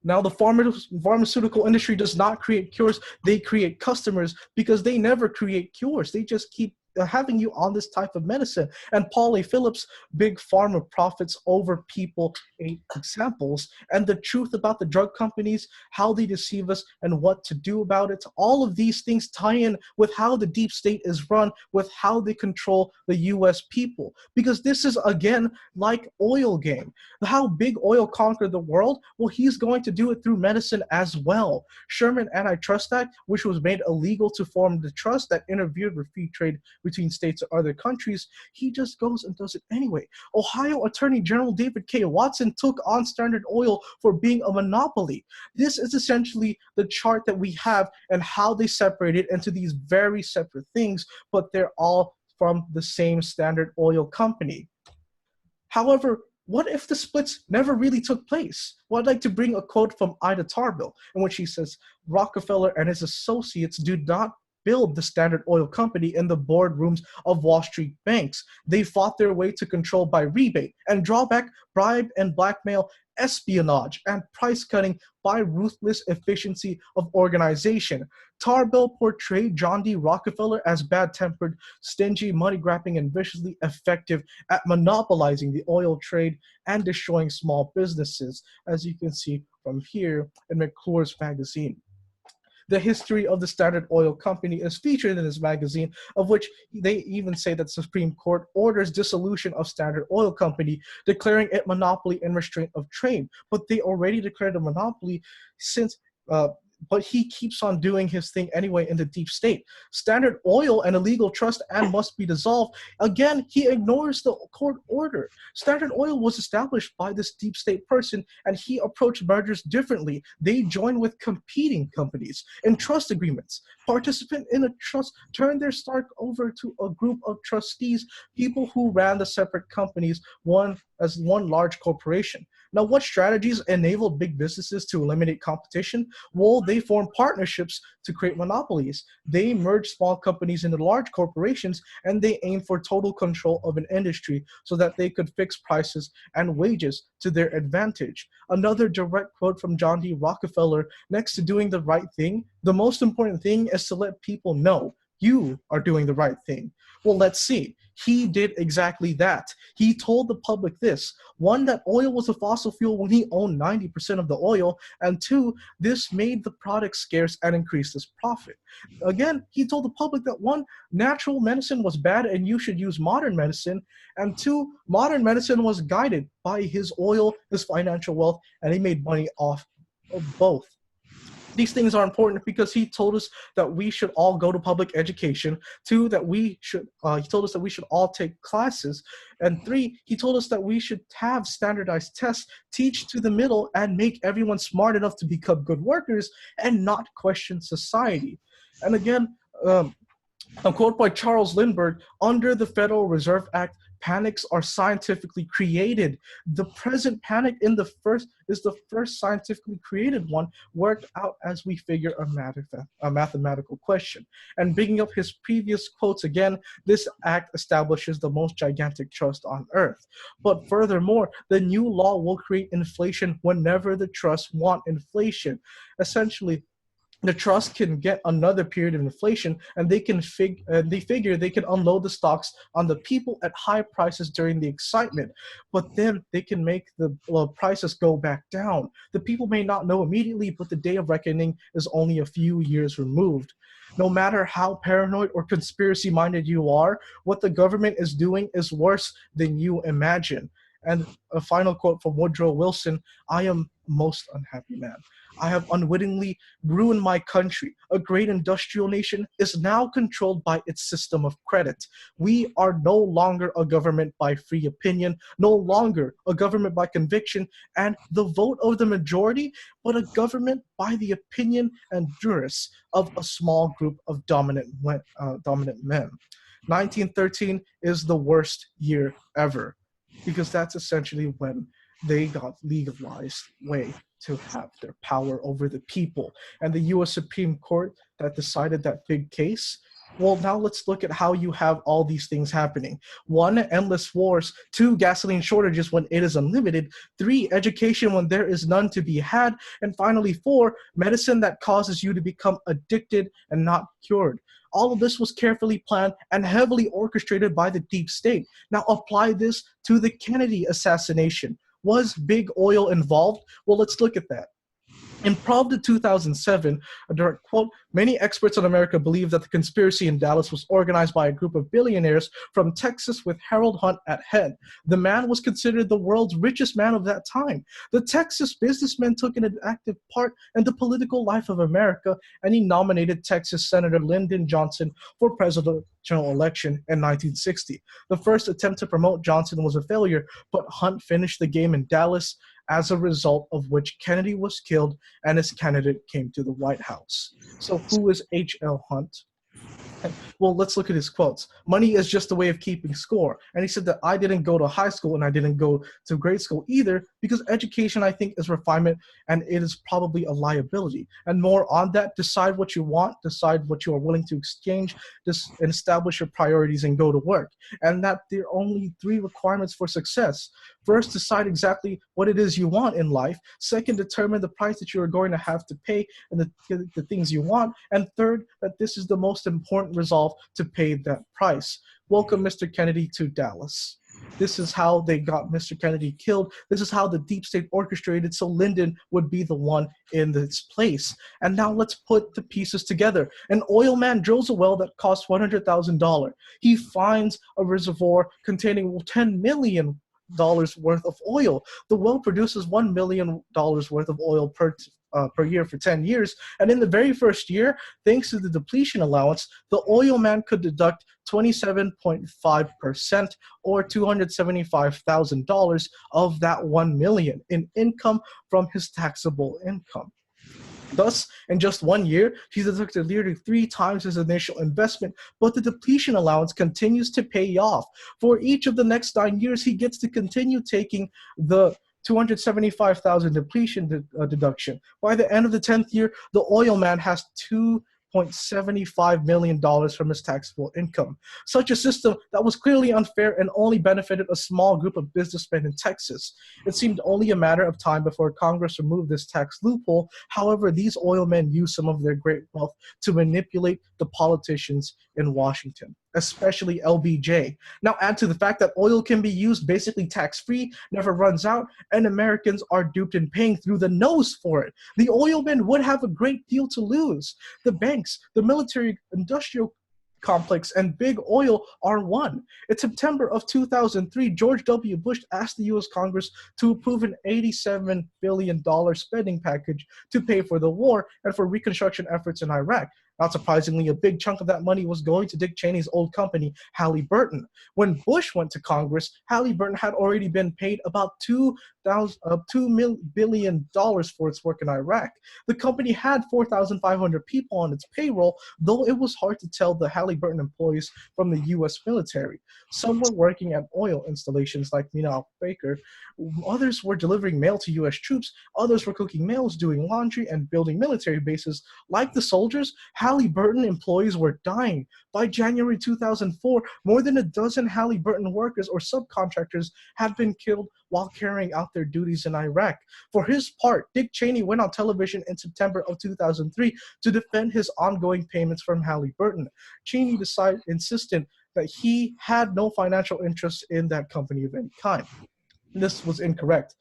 Now, the pharmaceutical industry does not create cures, they create customers, because they never create cures. They just keep having you on this type of medicine. And Paul A. Phillips, Big Pharma Profits Over People 8 Examples, and the truth about the drug companies, how they deceive us and what to do about it. All of these things tie in with how the deep state is run, with how they control the US people. Because this is, again, like oil game. How big oil conquered the world? Well, he's going to do it through medicine as well. Sherman Antitrust Act, which was made illegal to form the trust that interfered with free trade between states or other countries, he just goes and does it anyway. Ohio Attorney General David K. Watson took on Standard Oil for being a monopoly. This is essentially the chart that we have and how they separate it into these very separate things, but they're all from the same Standard Oil company. However, what if the splits never really took place? Well, I'd like to bring a quote from Ida Tarbell, in which she says, Rockefeller and his associates do not build the Standard Oil Company in the boardrooms of Wall Street banks. They fought their way to control by rebate and drawback, bribe and blackmail, espionage, and price cutting by ruthless efficiency of organization. Tarbell portrayed John D. Rockefeller as bad-tempered, stingy, money-grabbing, and viciously effective at monopolizing the oil trade and destroying small businesses, as you can see from here in McClure's magazine. The history of the Standard Oil Company is featured in this magazine, of which they even say that the Supreme Court orders dissolution of Standard Oil Company, declaring it monopoly and restraint of trade. But they already declared a monopoly since but he keeps on doing his thing anyway in the deep state. Standard Oil and illegal trust and must be dissolved. Again, he ignores the court order. Standard Oil was established by this deep state person, and he approached mergers differently. They joined with competing companies in trust agreements. Participant in a trust turned their stock over to a group of trustees, people who ran the separate companies, one large corporation. Now, what strategies enabled big businesses to eliminate competition? Well, they formed partnerships to create monopolies. They merged small companies into large corporations, and they aimed for total control of an industry so that they could fix prices and wages to their advantage. Another direct quote from John D. Rockefeller: next to doing the right thing, the most important thing is to let people know you are doing the right thing. Well, let's see. He did exactly that. He told the public this: one, that oil was a fossil fuel when he owned 90% of the oil, and two, this made the product scarce and increased his profit. Again, he told the public that one, natural medicine was bad and you should use modern medicine, and two, modern medicine was guided by his oil, his financial wealth, and he made money off of both. These things are important because he told us that we should all go to public education. Two, that he told us that we should all take classes. And three, he told us that we should have standardized tests, teach to the middle, and make everyone smart enough to become good workers and not question society. And again, a quote by Charles Lindbergh: under the Federal Reserve Act, panics are scientifically created. The present panic is the first scientifically created one, worked out as we figure a mathematical question. And bringing up his previous quotes again, this act establishes the most gigantic trust on earth. But furthermore, the new law will create inflation whenever the trusts want inflation. Essentially, the trust can get another period of inflation, and they figure they can unload the stocks on the people at high prices during the excitement, but then they can make the prices go back down. The people may not know immediately, but the day of reckoning is only a few years removed. No matter how paranoid or conspiracy-minded you are, what the government is doing is worse than you imagine. And a final quote from Woodrow Wilson: I am most unhappy man. I have unwittingly ruined my country. A great industrial nation is now controlled by its system of credit. We are no longer a government by free opinion, no longer a government by conviction and the vote of the majority, but a government by the opinion and juris of a small group of dominant men. 1913 is the worst year ever, because that's essentially when they got legalized way to have their power over the people. And the U.S. Supreme Court that decided that big case. Well, now let's look at how you have all these things happening. One, endless wars. Two, gasoline shortages when it is unlimited. Three, education when there is none to be had. And finally, four, medicine that causes you to become addicted and not cured. All of this was carefully planned and heavily orchestrated by the deep state. Now apply this to the Kennedy assassination. Was big oil involved? Well, let's look at that. In Pravda 2007, a direct quote: many experts in America believe that the conspiracy in Dallas was organized by a group of billionaires from Texas with Harold Hunt at head. The man was considered the world's richest man of that time. The Texas businessman took an active part in the political life of America, and he nominated Texas Senator Lyndon Johnson for presidential election in 1960. The first attempt to promote Johnson was a failure, but Hunt finished the game in Dallas, as a result of which Kennedy was killed and his candidate came to the White House. So who is H.L. Hunt? Well, let's look at his quotes. Money is just a way of keeping score. And he said that I didn't go to high school and I didn't go to grade school either because education, I think, is refinement and it is probably a liability. And more on that, decide what you want, decide what you are willing to exchange, and establish your priorities and go to work. And that there are only 3 requirements for success. First, decide exactly what it is you want in life. Second, determine the price that you are going to have to pay and the things you want. And third, that this is the most important resolve to pay that price. Welcome, Mr. Kennedy, to Dallas. This is how they got Mr. Kennedy killed. This is how the deep state orchestrated so Lyndon would be the one in this place. And now let's put the pieces together. An oil man drills a well that costs $100,000. He finds a reservoir containing $10 million worth of oil. The well produces $1 million worth of oil per year for 10 years. And in the very first year, thanks to the depletion allowance, the oil man could deduct 27.5% or $275,000 of that $1 million in income from his taxable income. Thus, in just 1 year, he deducted nearly 3 times his initial investment, but the depletion allowance continues to pay off. For each of the next 9 years, he gets to continue taking the $275,000 depletion deduction. By the end of the 10th year, the oil man has $2.75 million from his taxable income. Such a system that was clearly unfair and only benefited a small group of businessmen in Texas. It seemed only a matter of time before Congress removed this tax loophole. However, these oil men used some of their great wealth to manipulate the politicians in Washington, especially LBJ. Now add to the fact that oil can be used basically tax-free, never runs out, and Americans are duped and paying through the nose for it. The oil men would have a great deal to lose. The banks, the military industrial complex, and big oil are one. In September of 2003, George W. Bush asked the U.S. Congress to approve an $87 billion spending package to pay for the war and for reconstruction efforts in Iraq. Not surprisingly, a big chunk of that money was going to Dick Cheney's old company, Halliburton. When Bush went to Congress, Halliburton had already been paid about $2 billion for its work in Iraq. The company had 4,500 people on its payroll, though it was hard to tell the Halliburton employees from the U.S. military. Some were working at oil installations like Mina Baker. Others were delivering mail to U.S. troops. Others were cooking meals, doing laundry, and building military bases. Like the soldiers, Halliburton employees were dying. By January 2004, more than a dozen Halliburton workers or subcontractors had been killed while carrying out their duties in Iraq. For his part, Dick Cheney went on television in September of 2003 to defend his ongoing payments from Halliburton. Cheney insisted that he had no financial interest in that company of any kind. This was incorrect.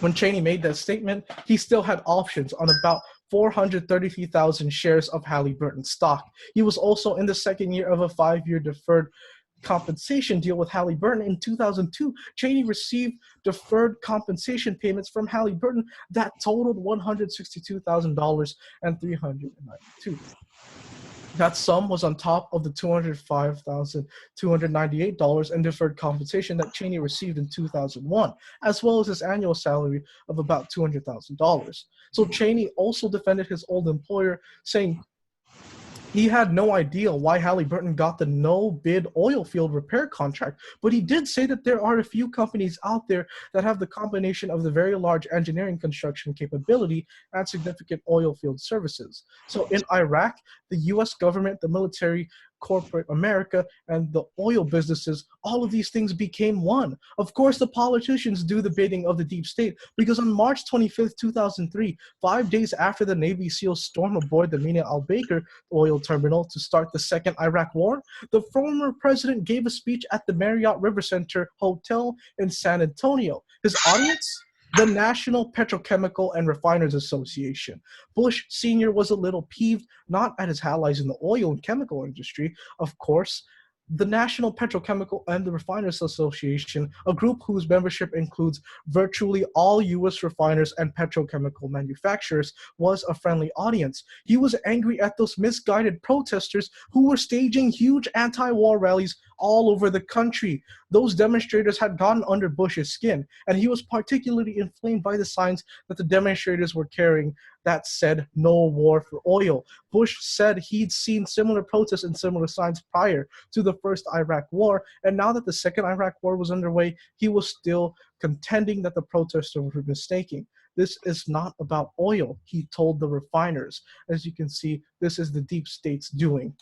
When Cheney made that statement, he still had options on about 433,000 shares of Halliburton stock. He was also in the second year of a 5-year deferred compensation deal with Halliburton. In 2002, Cheney received deferred compensation payments from Halliburton that totaled $162,000 and $392. That sum was on top of the $205,298 in deferred compensation that Cheney received in 2001, as well as his annual salary of about $200,000. So Cheney also defended his old employer, saying he had no idea why Halliburton got the no-bid oil field repair contract, but he did say that there are a few companies out there that have the combination of the very large engineering construction capability and significant oil field services. So in Iraq, the U.S. government, the military, corporate America, and the oil businesses, all of these things became one. Of course, the politicians do the bidding of the deep state, because on March 25th, 2003, 5 days after the Navy SEALs stormed aboard the Mina al-Baker oil terminal to start the Second Iraq War, the former president gave a speech at the Marriott River Center Hotel in San Antonio. His audience? The National Petrochemical and Refiners Association. Bush Sr. was a little peeved, not at his allies in the oil and chemical industry, of course. The National Petrochemical and the Refiners Association, a group whose membership includes virtually all U.S. refiners and petrochemical manufacturers, was a friendly audience. He was angry at those misguided protesters who were staging huge anti-war rallies all over the country. Those demonstrators had gotten under Bush's skin, and he was particularly inflamed by the signs that the demonstrators were carrying that said no war for oil. Bush said he'd seen similar protests and similar signs prior to the first Iraq war, and now that the second Iraq war was underway, he was still contending that the protesters were mistaken. This is not about oil, he told the refiners. As you can see, this is the deep state's doing.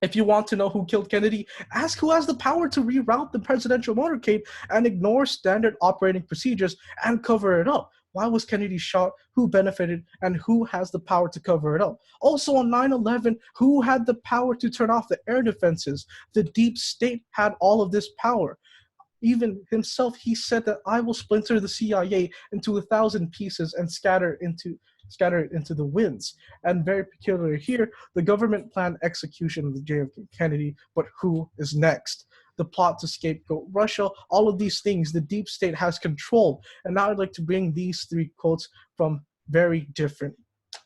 If you want to know who killed Kennedy, ask who has the power to reroute the presidential motorcade and ignore standard operating procedures and cover it up. Why was Kennedy shot? Who benefited? And who has the power to cover it up? Also on 9/11, who had the power to turn off the air defenses? The deep state had all of this power. Even himself, he said that I will splinter the CIA into 1,000 pieces and scatter it into the winds. And very peculiar here, the government planned execution of the JFK Kennedy, but who is next? The plot to scapegoat Russia, all of these things the deep state has controlled. And now I'd like to bring these three quotes from very different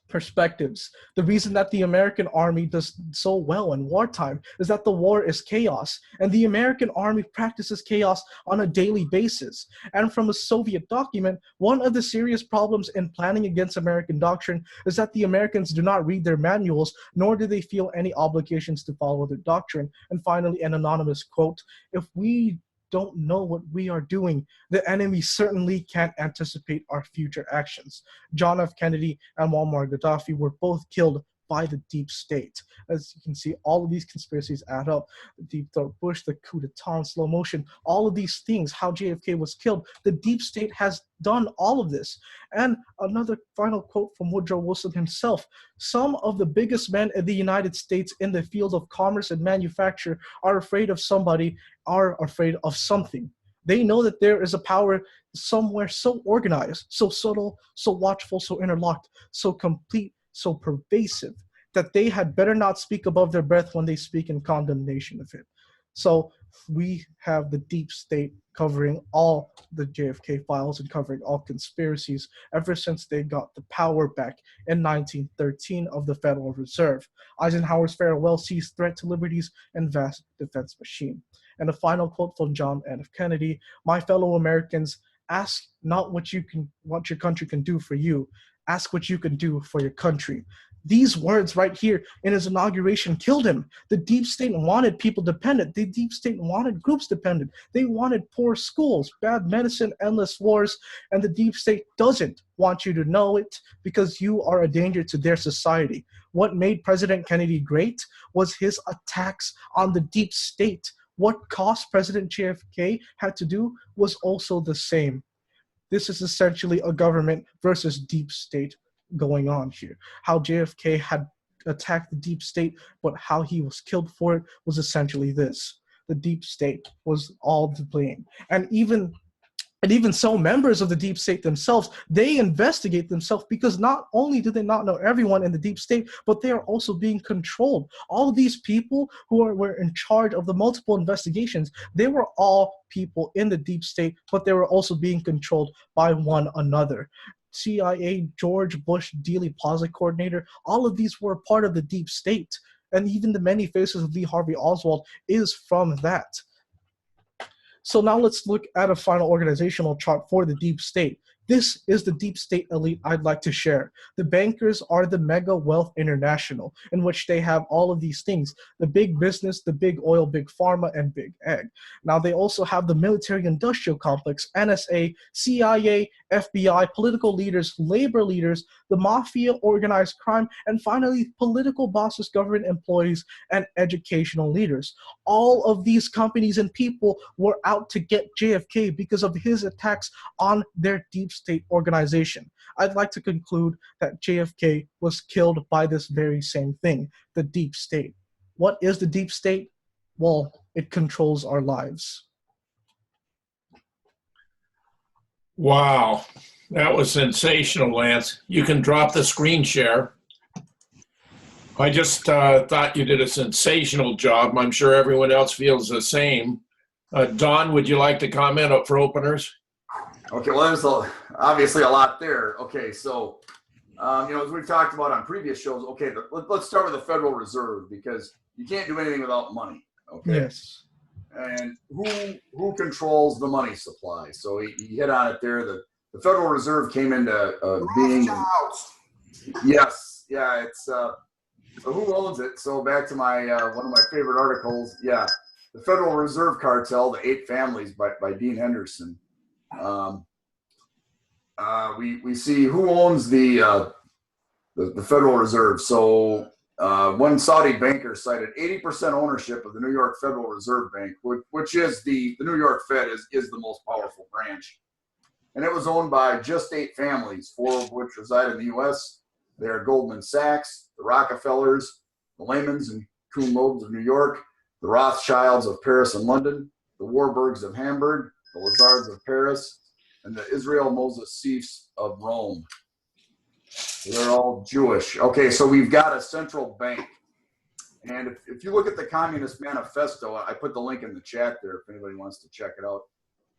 perspectives. The reason that the American army does so well in wartime is that the war is chaos, and the American army practices chaos on a daily basis. And from a Soviet document, one of the serious problems in planning against American doctrine is that the Americans do not read their manuals, nor do they feel any obligations to follow their doctrine. And finally, an anonymous quote, if we don't know what we are doing, the enemy certainly can't anticipate our future actions. John F. Kennedy and Muammar Gaddafi were both killed by the deep state. As you can see, all of these conspiracies add up. The deep throat Bush, the coup d'etat in slow motion, all of these things, how JFK was killed. The deep state has done all of this. And another final quote from Woodrow Wilson himself, some of the biggest men in the United States in the field of commerce and manufacture are afraid of somebody, are afraid of something. They know that there is a power somewhere so organized, so subtle, so watchful, so interlocked, so complete, so pervasive, that they had better not speak above their breath when they speak in condemnation of it. So we have the deep state covering all the JFK files and covering all conspiracies ever since they got the power back in 1913 of the Federal Reserve. Eisenhower's farewell sees threat to liberties and vast defense machine. And a final quote from John F. Kennedy, my fellow Americans, ask not what your country can do for you, ask what you can do for your country. These words right here in his inauguration killed him. The deep state wanted people dependent. The deep state wanted groups dependent. They wanted poor schools, bad medicine, endless wars, and the deep state doesn't want you to know it because you are a danger to their society. What made President Kennedy great was his attacks on the deep state. What cost President JFK had to do was also the same. This is essentially a government versus deep state going on here. How JFK had attacked the deep state, but how he was killed for it was essentially this. The deep state was all to blame. And even so, members of the deep state themselves, they investigate themselves because not only do they not know everyone in the deep state, but they are also being controlled. All of these people who were in charge of the multiple investigations, they were all people in the deep state, but they were also being controlled by one another. CIA, George Bush, Dealey Plaza coordinator, all of these were part of the deep state. And even the many faces of Lee Harvey Oswald is from that. So now let's look at a final organizational chart for the deep state. This is the deep state elite I'd like to share. The bankers are the Mega Wealth International, in which they have all of these things, the big business, the big oil, big pharma, and big ag. Now they also have the military-industrial complex, NSA, CIA, FBI, political leaders, labor leaders, the mafia, organized crime, and finally political bosses, government employees, and educational leaders. All of these companies and people were out to get JFK because of his attacks on their deep state organization. I'd like to conclude that JFK was killed by this very same thing, the deep state. What is the deep state? Well, it controls our lives. Wow, that was sensational, Lance. You can drop the screen share. I just thought you did a sensational job. I'm sure everyone else feels the same. Don, would you like to comment for openers? Okay, well, there's obviously a lot there. Okay, so, as we've talked about on previous shows, okay, let's start with the Federal Reserve because you can't do anything without money. Okay. Yes. and who controls the money supply. So he hit on it there. The Federal Reserve came into being. Yes, yeah, it's so who owns it? So back to my one of my favorite articles. Yeah, the Federal Reserve Cartel, the 8 Families by Dean Henderson. We see who owns the Federal Reserve. So one Saudi banker cited 80% ownership of the New York Federal Reserve Bank, which is the New York Fed is the most powerful branch. And it was owned by just 8 families, 4 of which reside in the U.S. They are Goldman Sachs, the Rockefellers, the Lehmans and Kuhn Loebs of New York, the Rothschilds of Paris and London, the Warburgs of Hamburg, the Lazards of Paris, and the Israel Moses Sefs of Rome. They're all Jewish. Okay, so we've got a central bank. And if you look at the Communist Manifesto, I put the link in the chat there if anybody wants to check it out.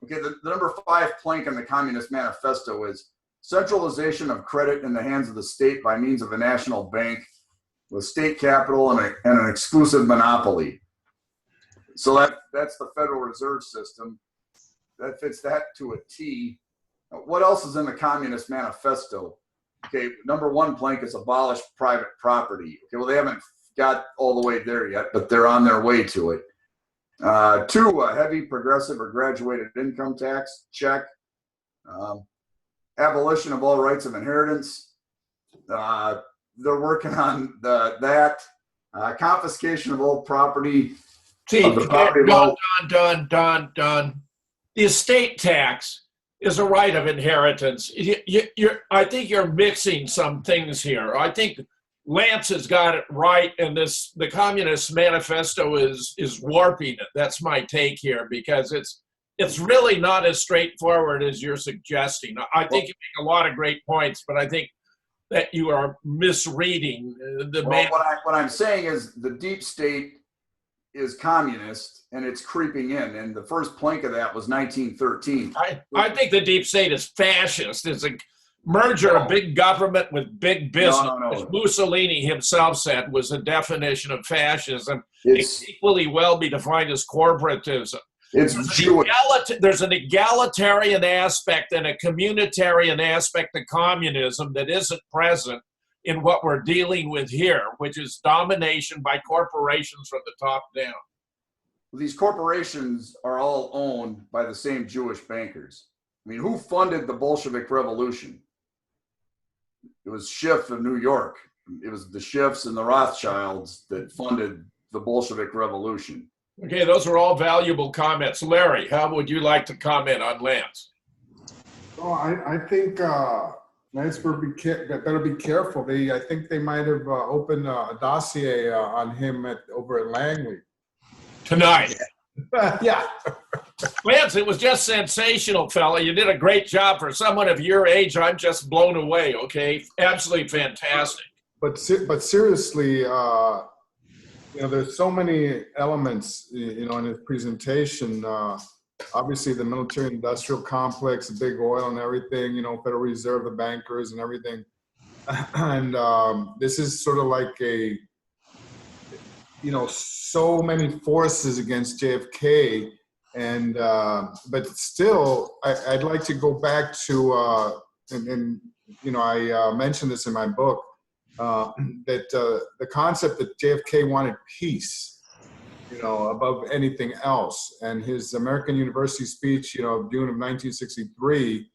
Okay, the number 5 plank in the Communist Manifesto is centralization of credit in the hands of the state by means of a national bank with state capital and an exclusive monopoly. So that's the Federal Reserve System. That fits that to a T. What else is in the Communist Manifesto? Okay, number 1 plank is abolish private property. Okay, well, they haven't got all the way there yet, but they're on their way to it. 2, a heavy progressive or graduated income tax, check. Abolition of all rights of inheritance. They're working on that. Confiscation of all property. See, Of the property Don. The estate tax is a right of inheritance. I think you're mixing some things here. I think Lance has got it right, and the Communist Manifesto is warping it. That's my take here, because it's really not as straightforward as you're suggesting. I think you make a lot of great points, but I think that you are misreading the man. What I'm saying is the deep state is communist and it's creeping in, and the first plank of that was 1913. I think the deep state is fascist. It's a merger of big government with big business, which Mussolini himself said was the definition of fascism. It can equally well be defined as corporatism. There's an egalitarian aspect and a communitarian aspect to communism that isn't present in what we're dealing with here, which is domination by corporations from the top down. These corporations are all owned by the same Jewish bankers. I mean, who funded the Bolshevik Revolution? It was Schiff of New York. It was the Schiffs and the Rothschilds that funded the Bolshevik Revolution. Okay, those are all valuable comments. Larry, how would you like to comment on Lance? Oh, I think Lance better be careful. I think they might have opened a dossier on him over at Langley. Tonight. Yeah. Lance, it was just sensational, fella. You did a great job for someone of your age. I'm just blown away, okay? Absolutely fantastic. But seriously, there's so many elements, in his presentation. Obviously, the military-industrial complex, the big oil and everything, Federal Reserve, the bankers and everything. And this is sort of like so many forces against JFK. And but still, I'd like to go back to, I mentioned this in my book, that the concept that JFK wanted peace, above anything else. And his American University speech, June of 1963,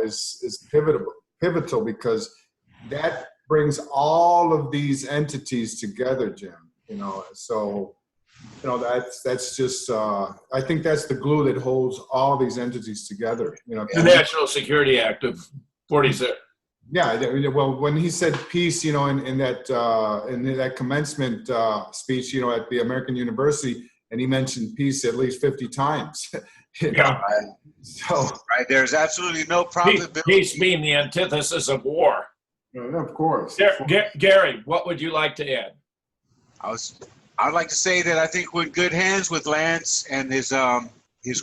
is pivotal because that brings all of these entities together, Jim. So that's just I think that's the glue that holds all these entities together. The National Security Act of 46. Yeah, well, when he said peace, in that commencement speech, at the American University, and he mentioned peace at least 50 times. Yeah. So there's absolutely no probability. Peace being the antithesis of war. Of course. Gary, what would you like to add? I'd like to say that I think we're in good hands with Lance and his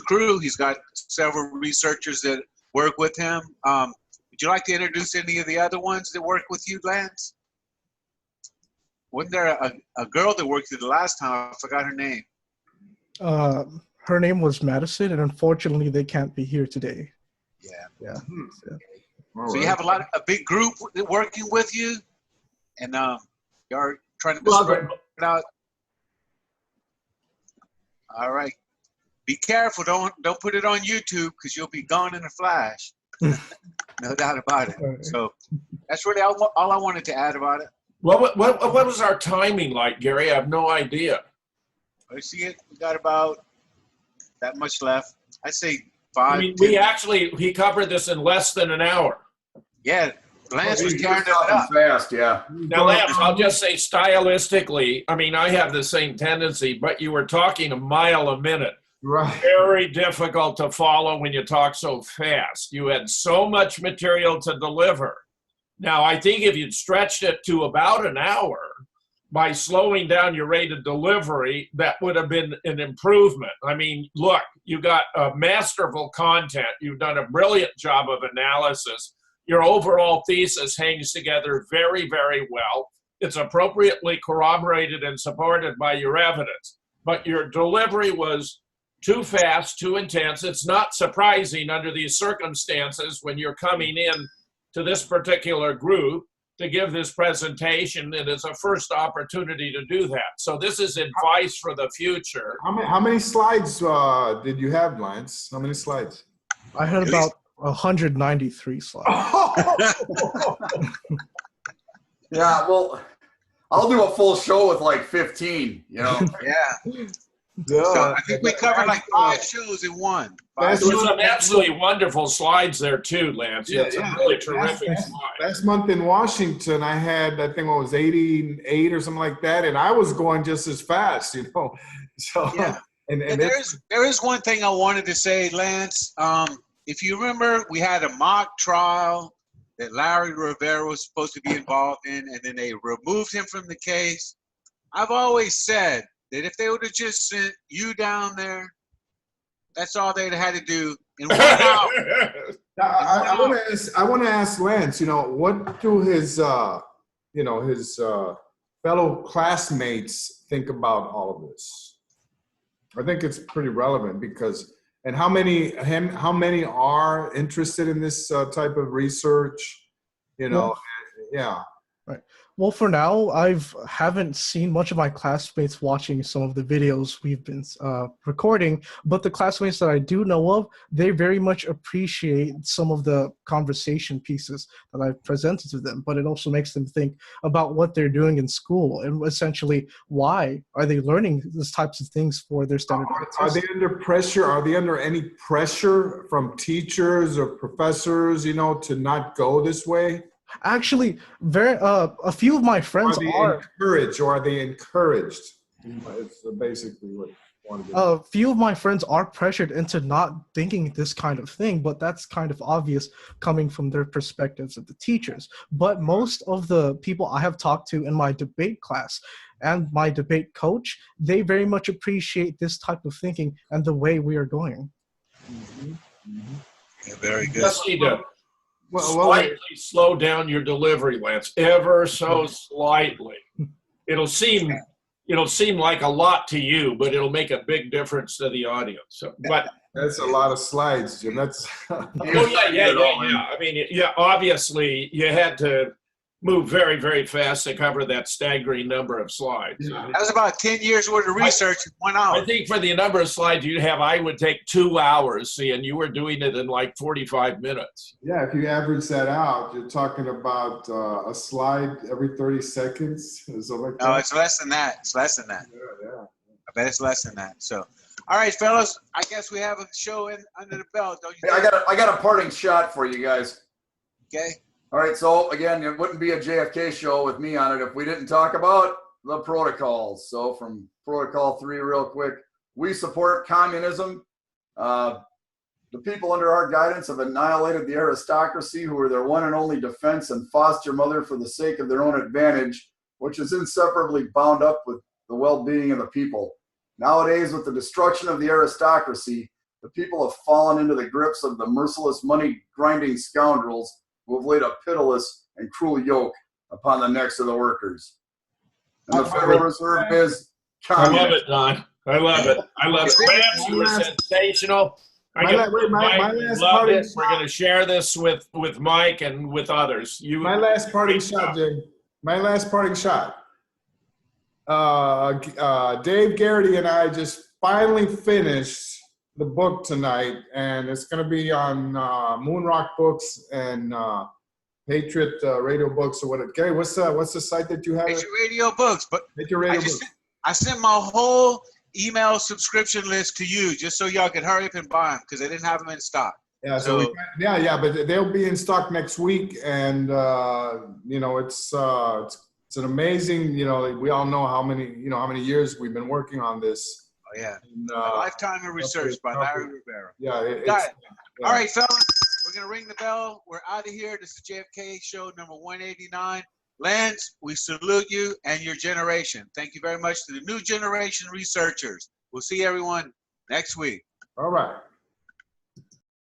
crew. He's got several researchers that work with him. Would you like to introduce any of the other ones that work with you, Lance? Wasn't there a girl that worked with you the last time? I forgot her name. Her name was Madison, and unfortunately, they can't be here today. Yeah. Yeah. All So you right. have a big group working with you, and you're trying to Well, spread it out. All right. Be careful. Don't put it on YouTube because you'll be gone in a flash. No doubt about it. So that's really all I wanted to add about it. what was our timing like, Gary? I have no idea. I see it. We got about that much left. I say I 5. mean, 10. he covered this in less than an hour. Yeah, Lance was He tearing was it talking up. fast, yeah. Now, Lance, I'll just say stylistically, I mean, I have the same tendency, but you were talking a mile a minute. Right. Very difficult to follow when you talk so fast. You had so much material to deliver. Now, I think if you'd stretched it to about an hour by slowing down your rate of delivery, that would have been an improvement. I mean, look, you got masterful content. You've done a brilliant job of analysis. Your overall thesis hangs together very, very well. It's appropriately corroborated and supported by your evidence. But your delivery was too fast, too intense. It's not surprising under these circumstances when you're coming in to this particular group to give this presentation. It is a first opportunity to do that. So this is advice for the future. How many slides did you have, Lance? How many slides? I had about 193 slides. Yeah, well, I'll do a full show with like 15, you know. Yeah. So I think we covered like 5 shows in one. That's There was some absolutely wonderful slides there too, Lance. You had some really terrific last slides. month in Washington, I had, I think it was 88 or something like that, and I was going just as fast, you know. So Yeah. and there is one thing I wanted to say, Lance. If you remember, we had a mock trial that Larry Rivera was supposed to be involved in, and then they removed him from the case. I've always said that if they would have just sent you down there, that's all they'd had to do in 1 hour. I want to ask Lance, you know, what do his fellow classmates think about all of this? I think it's pretty relevant because, and how many are interested in this type of research? You know, yeah. Right. Well, for now, haven't seen much of my classmates watching some of the videos we've been recording, but the classmates that I do know of, they very much appreciate some of the conversation pieces that I've presented to them, but it also makes them think about what they're doing in school and essentially why are they learning these types of things for their standardized Are tests. they under pressure? Are they under any pressure from teachers or professors, you know, to not go this way? Actually, a few of my friends are encouraged, or are they encouraged? It's basically what I wanted to a few of my friends are pressured into not thinking this kind of thing, but that's kind of obvious coming from their perspectives of the teachers. But most of the people I have talked to in my debate class and my debate coach, they very much appreciate this type of thinking and the way we are going. Yeah, very good. Just need to slightly slow down your delivery, Lance, ever so slightly. It'll seem like a lot to you, but it'll make a big difference to the audience. So, but That's a lot of slides, Jim. That's yeah. I mean, yeah, obviously you had to move very, very fast to cover that staggering number of slides. That was about 10 years worth of research in 1 hour. I think for the number of slides you have, I would take 2 hours, see, and you were doing it in like 45 minutes. Yeah, if you average that out, you're talking about a slide every 30 seconds. No, it's less than that. It's less than that. Yeah. I bet it's less than that. So, all right, fellas, I guess we have a show under the belt, don't you Hey, think? I got a parting shot for you guys. Okay. All right, so again, it wouldn't be a JFK show with me on it if we didn't talk about the protocols. So from Protocol 3 real quick, we support communism. The people under our guidance have annihilated the aristocracy, who are their one and only defense and foster mother for the sake of their own advantage, which is inseparably bound up with the well-being of the people. Nowadays, with the destruction of the aristocracy, the people have fallen into the grips of the merciless money-grinding scoundrels who have laid a pitiless and cruel yoke upon the necks of the workers. And the Federal Reserve is I love communist. it, Don. I love it. I love it. Lance, you were sensational. My last Loved parting it. We're going to share this with Mike and with others. My last parting shot, Jay. My last parting shot. Dave Garrity and I just finally finished the book tonight, and it's going to be on Moonrock Books and Patriot Radio Books or whatever. Gary, what's the site that you have? Patriot Radio Books, but Patriot Radio Books. I sent my whole email subscription list to you just so y'all could hurry up and buy them because they didn't have them in stock. Yeah, but they'll be in stock next week, and it's an amazing. We all know how many years we've been working on this. Oh yeah, and, A Lifetime of Research by Larry Rivera. Yeah, All right, fellas, we're gonna ring the bell. We're out of here. This is JFK show number 189. Lance, we salute you and your generation. Thank you very much to the new generation researchers. We'll see everyone next week. All right.